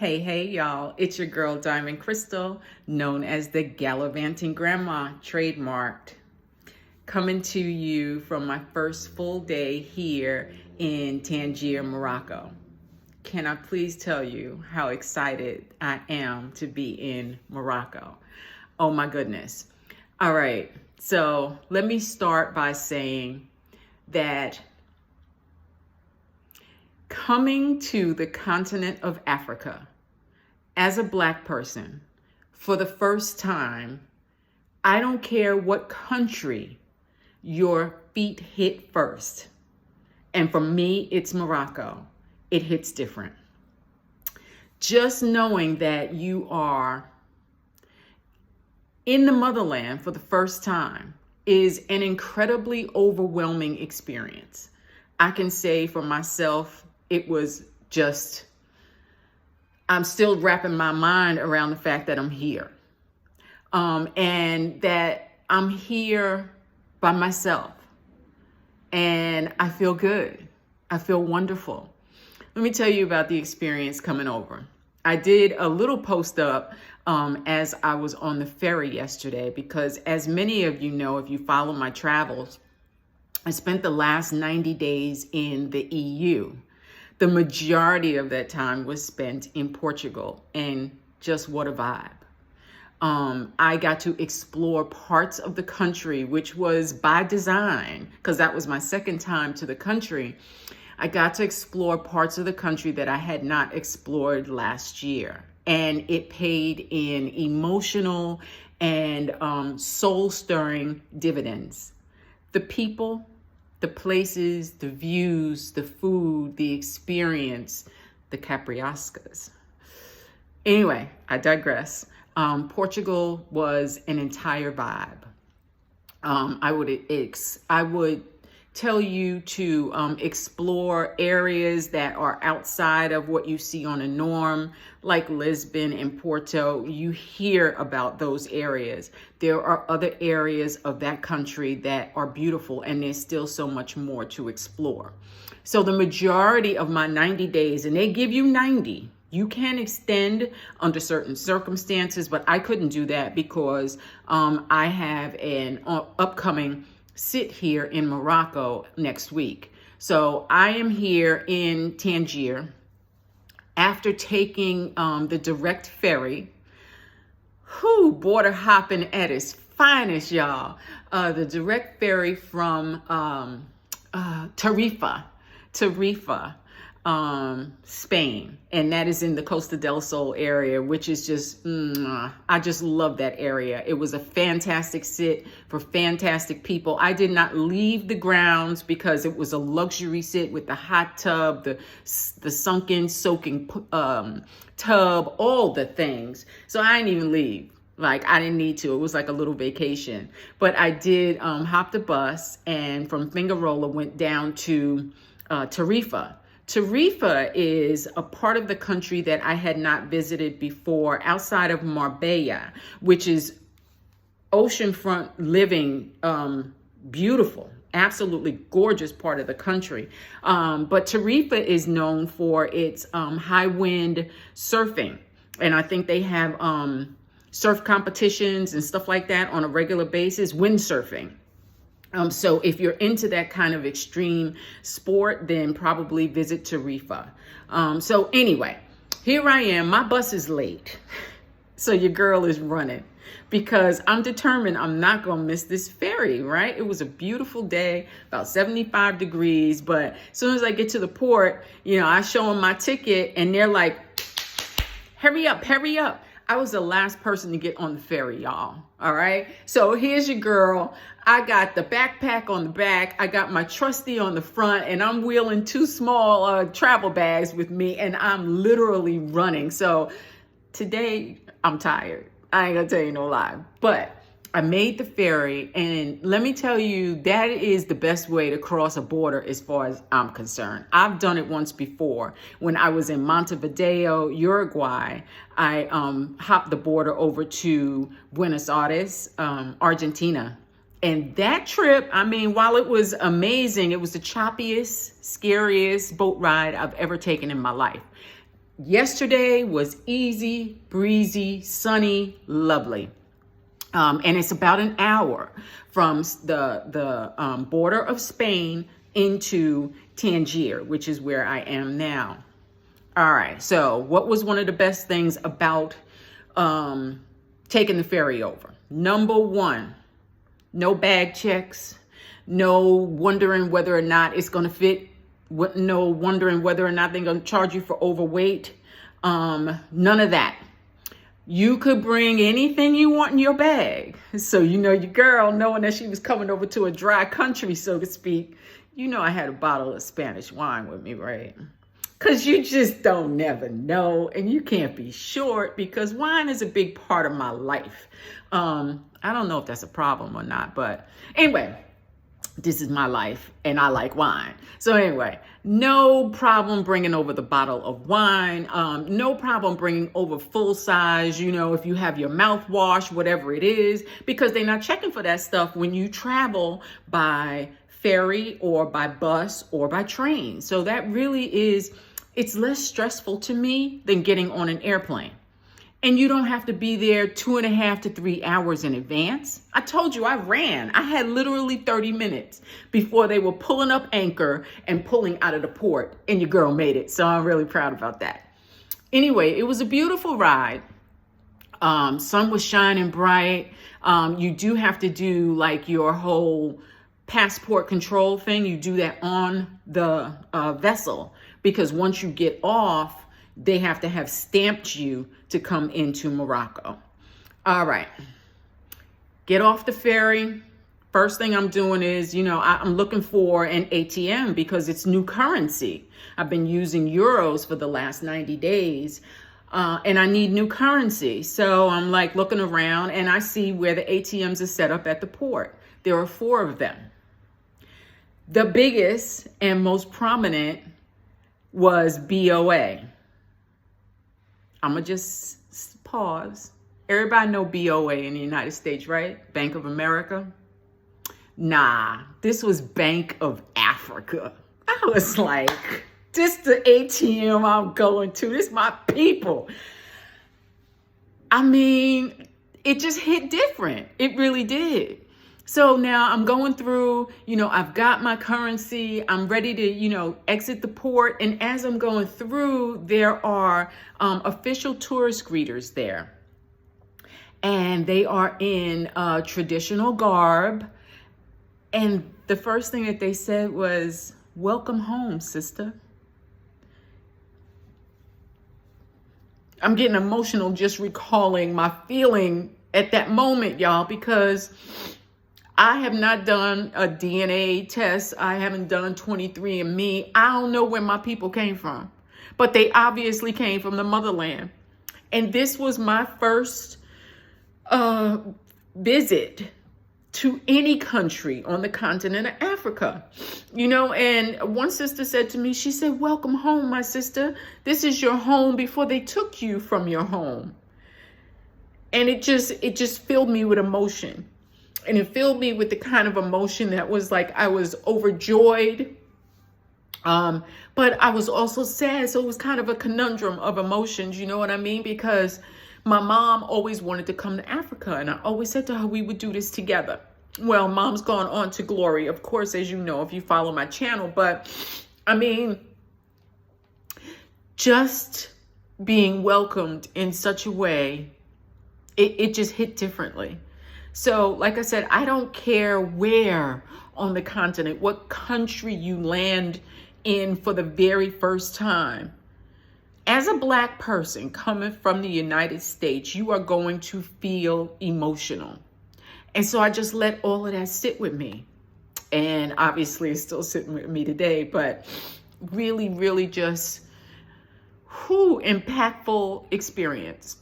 Hey, y'all. It's your girl, Diamond Crystal, known as the Gallivanting Grandma, trademarked, coming to you from my first full day here in Tangier, Morocco. Can I please tell you how excited I am to be in Morocco? Oh my goodness. All right. So let me start by saying that coming to the continent of Africa as a Black person for the first time, I don't care what country your feet hit first. And for me, it's Morocco. It hits different. Just knowing that you are in the motherland for the first time is an incredibly overwhelming experience. I can say for myself, it was just, I'm still wrapping my mind around the fact that I'm here. And that I'm here by myself. And I feel good. I feel wonderful. Let me tell you about the experience coming over. I did a little post up as I was on the ferry yesterday, because as many of you know, if you follow my travels, I spent the last 90 days in the EU. The majority of that time was spent in Portugal, and just what a vibe. I got to explore parts of the country, which was by design, because that was my second time to the country. I got to explore parts of the country that I had not explored last year, and it paid in emotional and soul-stirring dividends. The people, the places, the views, the food, the experience, the capriascas. Anyway, I digress. Portugal was an entire vibe. I would tell you to explore areas that are outside of what you see on a norm, like Lisbon and Porto. You hear about those areas. There are other areas of that country that are beautiful, and there's still so much more to explore. So the majority of my 90 days, and they give you 90, you can extend under certain circumstances, but I couldn't do that because I have an upcoming sit here in Morocco next week. So I am here in Tangier after taking the direct ferry. Border hopping at its finest, y'all. The direct ferry from Tarifa, Spain, and that is in the Costa del Sol area, which is just, I just love that area. It was a fantastic sit for fantastic people. I did not leave the grounds because it was a luxury sit with the hot tub, the sunken, soaking tub, all the things. So I didn't even leave. Like, I didn't need to. It was like a little vacation. But I did hop the bus, and from Fingarola went down to Tarifa. Tarifa is a part of the country that I had not visited before, outside of Marbella, which is oceanfront living, beautiful, absolutely gorgeous part of the country. But Tarifa is known for its high wind surfing. And I think they have surf competitions and stuff like that on a regular basis, windsurfing. So if you're into that kind of extreme sport, then probably visit Tarifa. So anyway, here I am. My bus is late. So your girl is running because I'm determined I'm not going to miss this ferry, right? It was a beautiful day, about 75 degrees. But as soon as I get to the port, I show them my ticket and they're like, hurry up, hurry up. I was the last person to get on the ferry, y'all. All right. So here's your girl. I got the backpack on the back. I got my trusty on the front, and I'm wheeling two small travel bags with me, and I'm literally running. So today I'm tired. I ain't gonna tell you no lie, but I made the ferry, and let me tell you, that is the best way to cross a border as far as I'm concerned. I've done it once before. When I was in Montevideo, Uruguay, I hopped the border over to Buenos Aires, Argentina. And that trip, while it was amazing, it was the choppiest, scariest boat ride I've ever taken in my life. Yesterday was easy, breezy, sunny, lovely. And it's about an hour from the border of Spain into Tangier, which is where I am now. All right. So what was one of the best things about taking the ferry over? Number one, no bag checks, no wondering whether or not it's going to fit, no wondering whether or not they're going to charge you for overweight. None of that. You could bring anything you want in your bag. So, your girl, knowing that she was coming over to a dry country, so to speak, I had a bottle of Spanish wine with me, right? Because you just don't never know, and you can't be short, because wine is a big part of my life. I don't know if that's a problem or not, but anyway, this is my life and I like wine. So anyway, no problem bringing over the bottle of wine. No problem bringing over full size, if you have your mouthwash, whatever it is, because they're not checking for that stuff when you travel by ferry or by bus or by train. So that really it's less stressful to me than getting on an airplane. And you don't have to be there 2.5 to 3 hours in advance. I told you I ran. I had literally 30 minutes before they were pulling up anchor and pulling out of the port, and your girl made it. So I'm really proud about that. Anyway, it was a beautiful ride. Sun was shining bright. You do have to do like your whole passport control thing. You do that on the vessel, because once you get off, they have to have stamped you to come into Morocco. All right. Get off the ferry. First thing I'm doing is, I'm looking for an ATM because it's new currency. I've been using euros for the last 90 days, and I need new currency. So I'm like looking around, and I see where the ATMs are set up at the port. There are 4 of them. The biggest and most prominent was BOA. I'm going to just pause. Everybody know BOA in the United States, right? Bank of America. Nah, this was Bank of Africa. I was like, this the ATM I'm going to. This my people. I mean, it just hit different. It really did. So now I'm going through, I've got my currency. I'm ready to, exit the port. And as I'm going through, there are official tourist greeters there. And they are in traditional garb. And the first thing that they said was, "Welcome home, sister." I'm getting emotional just recalling my feeling at that moment, y'all, because I have not done a DNA test. I haven't done 23andMe. I don't know where my people came from, but they obviously came from the motherland. And this was my first visit to any country on the continent of Africa. And one sister said to me, she said, "Welcome home, my sister. This is your home before they took you from your home." And it just filled me with emotion. And it filled me with the kind of emotion that was like, I was overjoyed, but I was also sad. So it was kind of a conundrum of emotions, you know what I mean? Because my mom always wanted to come to Africa, and I always said to her, we would do this together. Well, mom's gone on to glory, of course, as you know, if you follow my channel. But I mean, just being welcomed in such a way, it just hit differently. So, like I said, I don't care where on the continent, what country you land in for the very first time. As a Black person coming from the United States, you are going to feel emotional. And so I just let all of that sit with me. And obviously it's still sitting with me today, but really, really just impactful experience.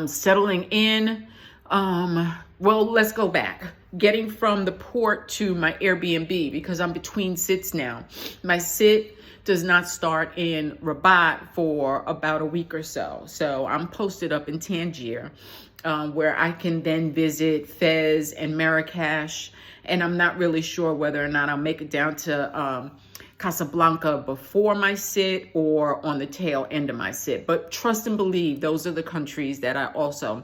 Settling in. Well, let's go back. Getting from the port to my Airbnb, because I'm between sits now. My sit does not start in Rabat for about a week or so. So I'm posted up in Tangier, where I can then visit Fez and Marrakesh. And I'm not really sure whether or not I'll make it down to Casablanca before my sit or on the tail end of my sit. But trust and believe, those are the countries that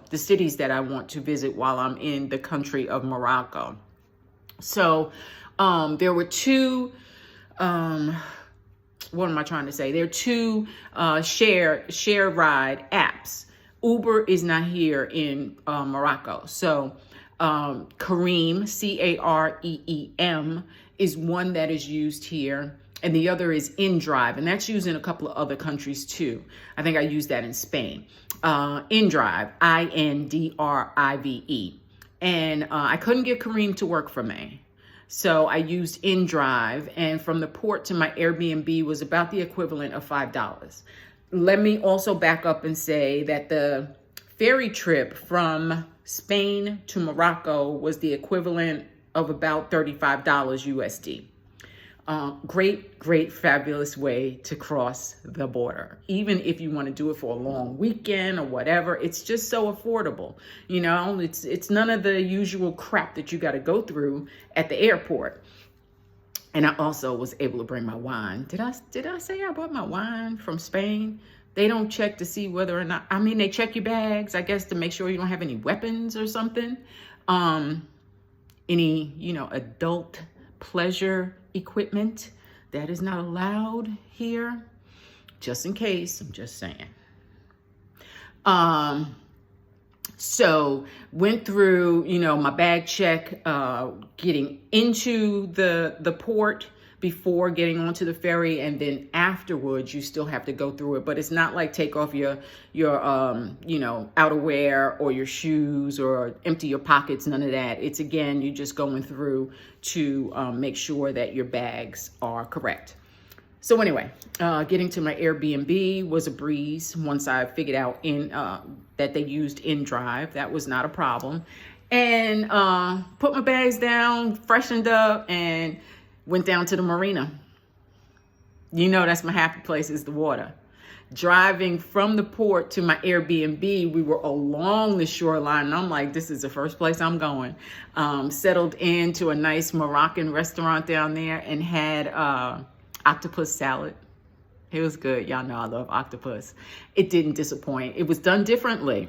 the cities that I want to visit while I'm in the country of Morocco. So there were two, what am I trying to say? There are two share ride apps. Uber is not here in Morocco. So Careem, Careem, is one that is used here. And the other is Indrive, and that's used in a couple of other countries too. I think I used that in Spain. Indrive, Indrive. And I couldn't get Careem to work for me. So I used Indrive, and from the port to my Airbnb was about the equivalent of $5. Let me also back up and say that the ferry trip from Spain to Morocco was the equivalent of about $35 USD. Great, fabulous way to cross the border. Even if you want to do it for a long weekend or whatever, it's just so affordable. You know, it's none of the usual crap that you got to go through at the airport. And I also was able to bring my wine. Did I say I brought my wine from Spain? They don't check to see whether or not, I mean, they check your bags, I guess, to make sure you don't have any weapons or something. Any, adult pleasure equipment that is not allowed here, just in case. I'm just saying. So went through, my bag check, getting into the port before getting onto the ferry, and then afterwards you still have to go through it. But it's not like take off your outerwear or your shoes or empty your pockets, none of that. It's, again, you're just going through to make sure that your bags are correct. So anyway, getting to my Airbnb was a breeze once I figured out that they used Indrive. That was not a problem. And put my bags down, freshened up, and went down to the marina. That's my happy place, is the water. Driving from the port to my Airbnb, we were along the shoreline, and I'm like, this is the first place I'm going. Settled into a nice Moroccan restaurant down there and had octopus salad. It was good. Y'all know I love octopus. It didn't disappoint. It was done differently.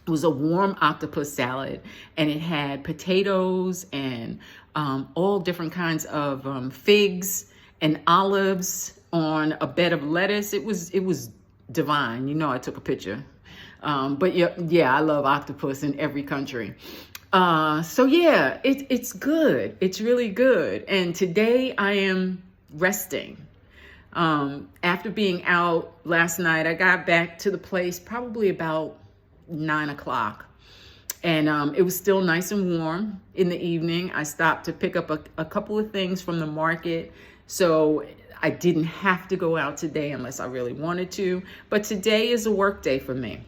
It was a warm octopus salad, and it had potatoes and all different kinds of figs and olives on a bed of lettuce. It was divine. I took a picture. But yeah, I love octopus in every country. So yeah, it's good. It's really good. And today I am resting. After being out last night, I got back to the place probably about 9 o'clock. And it was still nice and warm in the evening. I stopped to pick up a couple of things from the market. So I didn't have to go out today unless I really wanted to. But today is a work day for me.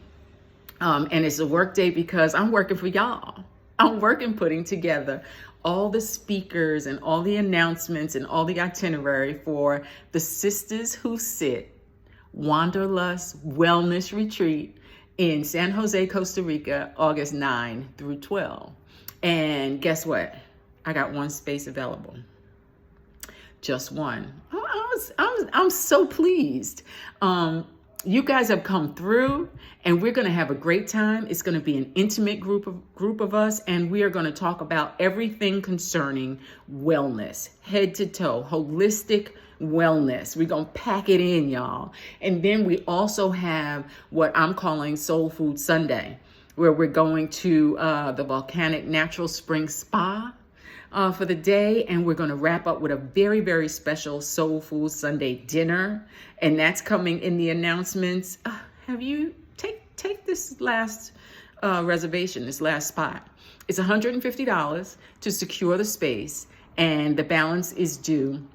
And it's a work day because I'm working for y'all. I'm working putting together all the speakers and all the announcements and all the itinerary for the Sisters Who Sit Wanderlust Wellness Retreat in San Jose, Costa Rica, August 9 through 12. And guess what? I got one space available. Just one. I'm so pleased. You guys have come through, and we're going to have a great time. It's going to be an intimate group of us, and we are going to talk about everything concerning wellness, head to toe, holistic wellness. We're going to pack it in, y'all. And then we also have what I'm calling Soul Food Sunday, where we're going to the Volcanic Natural Spring Spa for the day, and we're going to wrap up with a very, very special Soul Food Sunday dinner, and that's coming in the announcements. Have you take this last reservation, this last spot? It's $150 to secure the space, and the balance is due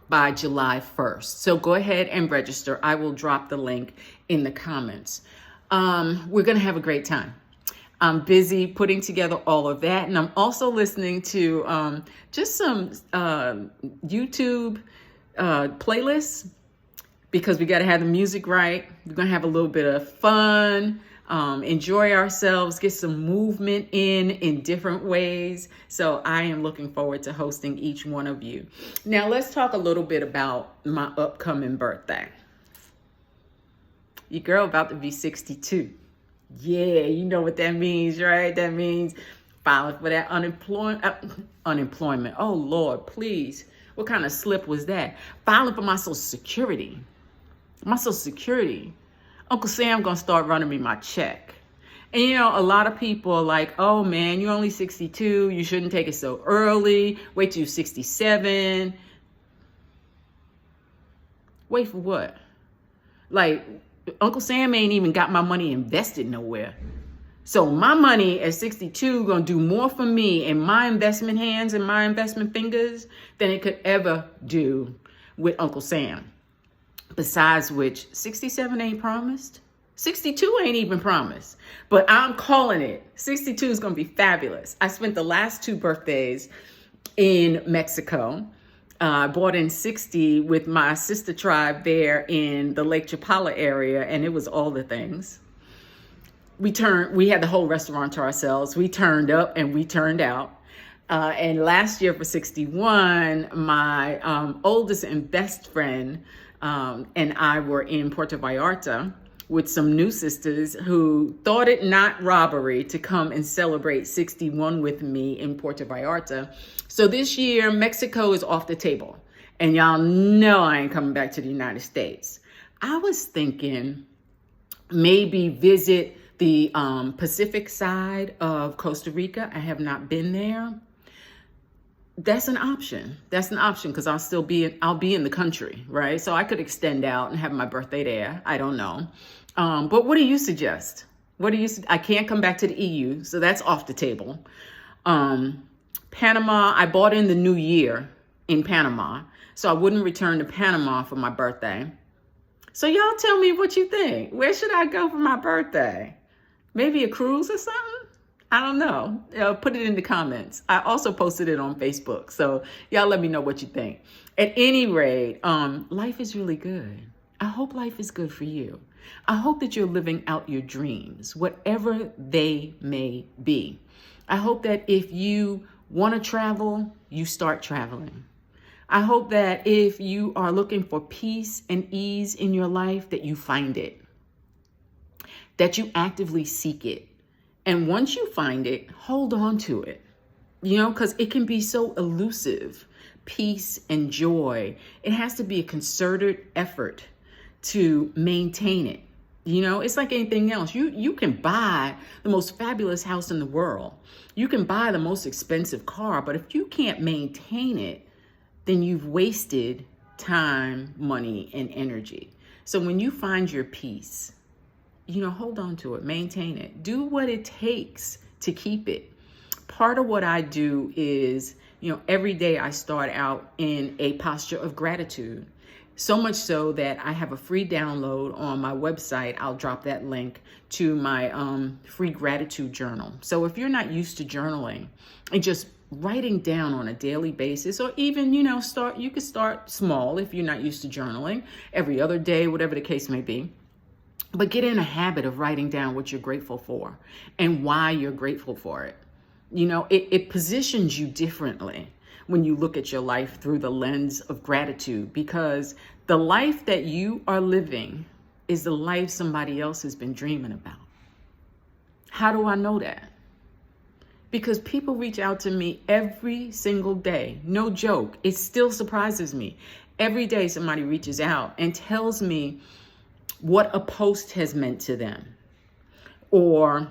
by July 1st. So go ahead and register. I will drop the link in the comments. We're going to have a great time. I'm busy putting together all of that. And I'm also listening to just some YouTube playlists, because we got to have the music right. We're going to have a little bit of fun. enjoy ourselves, get some movement in different ways. So I am looking forward to hosting each one of you. Now let's talk a little bit about my upcoming birthday. Your girl about to be 62. Yeah, you know what that means, right? That means filing for that unemployment. Oh Lord, please. What kind of slip was that? Filing for my Social Security. My Social Security. Uncle Sam gonna start running me my check. And you know, a lot of people are like, oh man, you're only 62. You shouldn't take it so early. Wait till you're 67. Wait for what? Like, Uncle Sam ain't even got my money invested nowhere. So my money at 62 gonna do more for me in my investment hands and my investment fingers than it could ever do with Uncle Sam. Besides which, 67 ain't promised. 62 ain't even promised. But I'm calling it. 62 is gonna be fabulous. I spent the last 2 birthdays in Mexico. I bought in 60 with my sister tribe there in the Lake Chapala area, and it was all the things. We had the whole restaurant to ourselves. We turned up and we turned out. And last year for 61, my oldest and best friend and I were in Puerto Vallarta with some new sisters who thought it not robbery to come and celebrate 61 with me in Puerto Vallarta. So this year, Mexico is off the table. And y'all know I ain't coming back to the United States. I was thinking maybe visit the Pacific side of Costa Rica. I have not been there. That's an option. That's an option because I'll be in the country, right? So I could extend out and have my birthday there. I don't know. But what do you suggest? I can't come back to the EU, so that's off the table. Panama, I bought in the new year in Panama, so I wouldn't return to Panama for my birthday. So y'all tell me what you think. Where should I go for my birthday? Maybe a cruise or something? I don't know. Put it in the comments. I also posted it on Facebook. So y'all let me know what you think. At any rate, life is really good. I hope life is good for you. I hope that you're living out your dreams, whatever they may be. I hope that if you want to travel, you start traveling. I hope that if you are looking for peace and ease in your life, that you find it, that you actively seek it. And once you find it, hold on to it, because it can be so elusive. Peace and joy. It has to be a concerted effort to maintain it. It's like anything else. You can buy the most fabulous house in the world. You can buy the most expensive car, but if you can't maintain it, then you've wasted time, money, and energy. So when you find your peace, hold on to it, maintain it, do what it takes to keep it. Part of what I do is, every day I start out in a posture of gratitude. So much so that I have a free download on my website. I'll drop that link to my free gratitude journal. So if you're not used to journaling and just writing down on a daily basis, or even, you could start small if you're not used to journaling, every other day, whatever the case may be. But get in a habit of writing down what you're grateful for and why you're grateful for it. It positions you differently when you look at your life through the lens of gratitude, because the life that you are living is the life somebody else has been dreaming about. How do I know that? Because people reach out to me every single day. No joke. It still surprises me. Every day somebody reaches out and tells me what a post has meant to them, or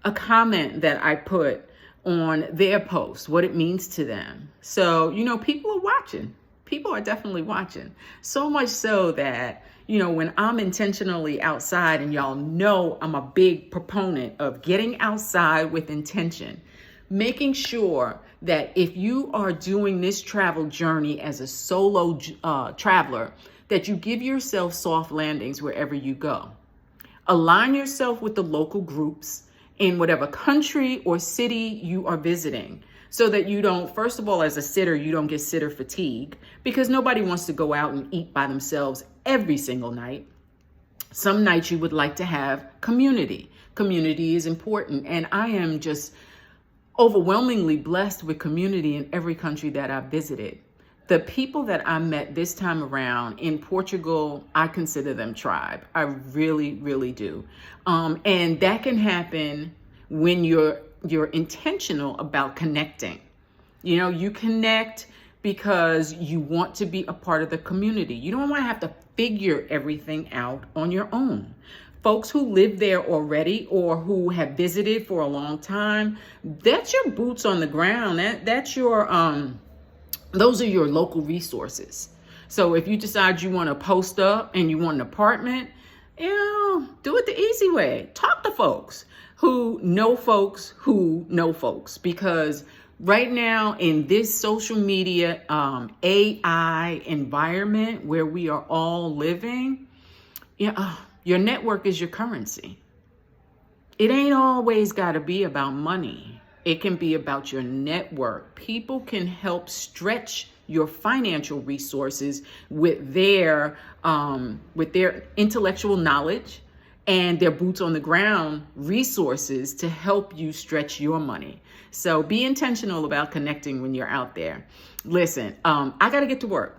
a comment that I put on their post, what it means to them. So, people are watching. People are definitely watching. So much so that, when I'm intentionally outside, and y'all know I'm a big proponent of getting outside with intention, making sure that if you are doing this travel journey as a solo traveler, that you give yourself soft landings wherever you go. Align yourself with the local groups in whatever country or city you are visiting, so that you don't, first of all, as a sitter, you don't get sitter fatigue, because nobody wants to go out and eat by themselves every single night. Some nights you would like to have community. Community is important. And I am just overwhelmingly blessed with community in every country that I've visited. The people that I met this time around in Portugal, I consider them tribe. I really, really do. And that can happen when you're intentional about connecting. You know, you connect because you want to be a part of the community. You don't want to have to figure everything out on your own. Folks who live there already or who have visited for a long time, that's your boots on the ground. That's your those are your local resources. So if you decide you want to post up and you want an apartment, you know, do it the easy way. Talk to folks who know folks who know folks, because right now in this social media AI environment where we are all living, your network is your currency. It ain't always got to be about money. It can be about your network. People can help stretch your financial resources with their intellectual knowledge and their boots on the ground resources to help you stretch your money. So be intentional about connecting when you're out there. Listen, I got to get to work.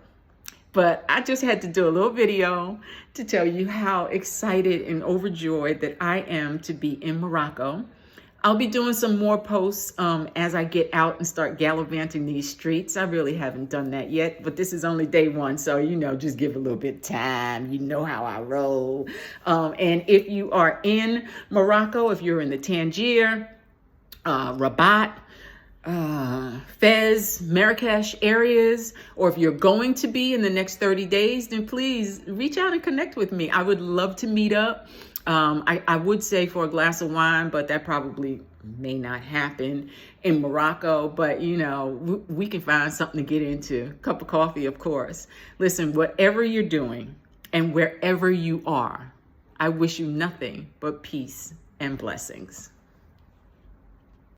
But I just had to do a little video to tell you how excited and overjoyed that I am to be in Morocco. I'll be doing some more posts as I get out and start gallivanting these streets. I really haven't done that yet, but this is only day one. So, just give a little bit of time. You know how I roll. And if you are in Morocco, if you're in the Tangier, Rabat, Fez, Marrakesh areas, or if you're going to be in the next 30 days, then please reach out and connect with me. I would love to meet up. I would say for a glass of wine, but that probably may not happen in Morocco. But, we can find something to get into. A cup of coffee, of course. Listen, whatever you're doing and wherever you are, I wish you nothing but peace and blessings.